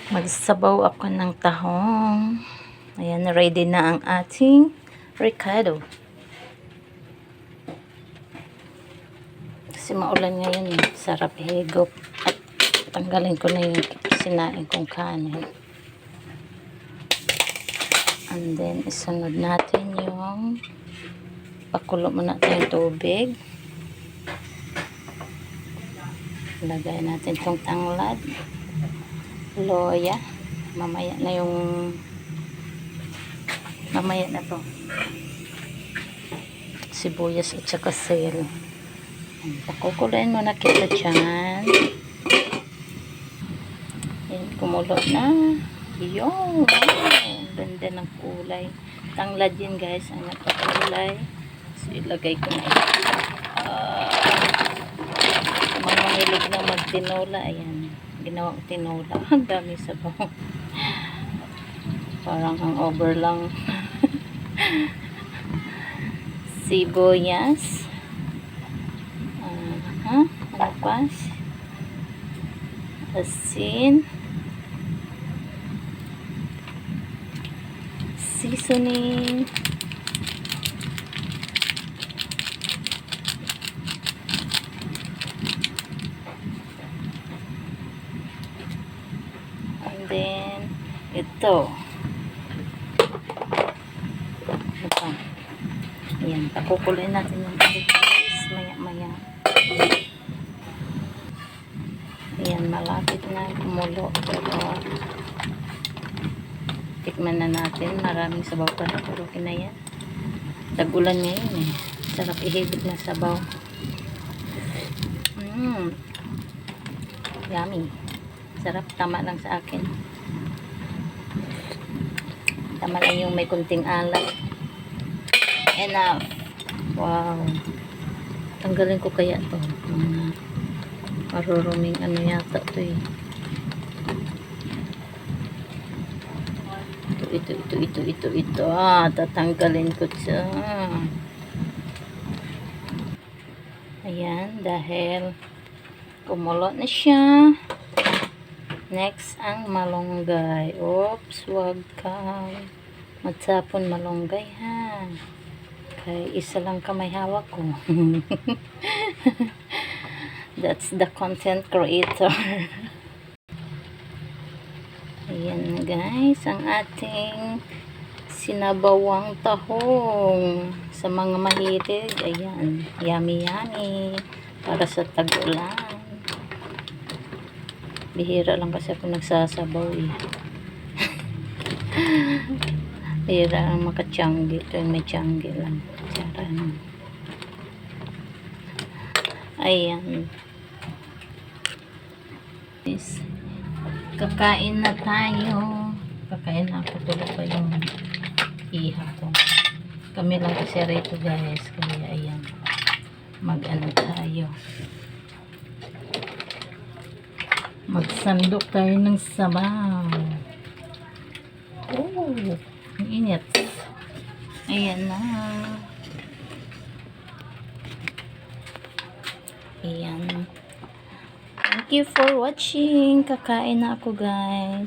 Magsabaw ako ng tahong. Ayan, ready na ang ating Ricardo. Kasi maulan ngayon, sarap higop. At tanggalin ko na yung sinain kong kanin. And then, isunod natin yung pakulo muna tayong tubig. Lagay natin itong tanglad. Loya. Mamaya na to. Sibuyas at saka sale. Pakukulain muna kita dyan. Yan, kumulo na. Yung ganda ng kulay. Tanglad yun guys, ang nagpakulay. So ilagay ko na ito. Mga mahilig na magtinola, ayan, ginawang tinola. Ang dami sabaw. Parang hangover lang. Sibuyas. Ano pa? Asin. Seasoning. And then, ito. Ayan, pakukuloyin natin yung guys, maya-maya. Ayan, malapit na kumulo. Pero, tikman na natin. Maraming sabaw pa na, pero okay na yan. Tag-ulan ngayon eh. Sarap ihigit na sabaw. Yummy. Sarap, tama lang sa akin. Tama lang yung may kunting alat. Enough. Wow. Tanggalin ko kaya to. Maruruming ano yata to eh. Ito. Tatanggalin ko siya. Ayan, dahil kumulo na siya. Next, ang malunggay. Oops, wag ka matapon malunggay ha. Kaya isa lang kamay hawak ko. That's the content creator. Ayan guys, ang ating sinabawang tahong sa mga mahilig. Ayan, yummy para sa tag-ulan. Bihira lang kasi ako nagsasabaw eh. Bihira lang makatiyanggi. Ito yung may tiyanggi lang. Charan. Ayan. Kakain na tayo. Kakain na ako. Tulog pa yung iha ko. Kami lang kasi rito guys. Kaya ayan. Mag-ano tayo. Magsandok tayo ng sabaw. Oh, ang init. Ayan na. Ayan. Thank you for watching. Kakain na ako guys.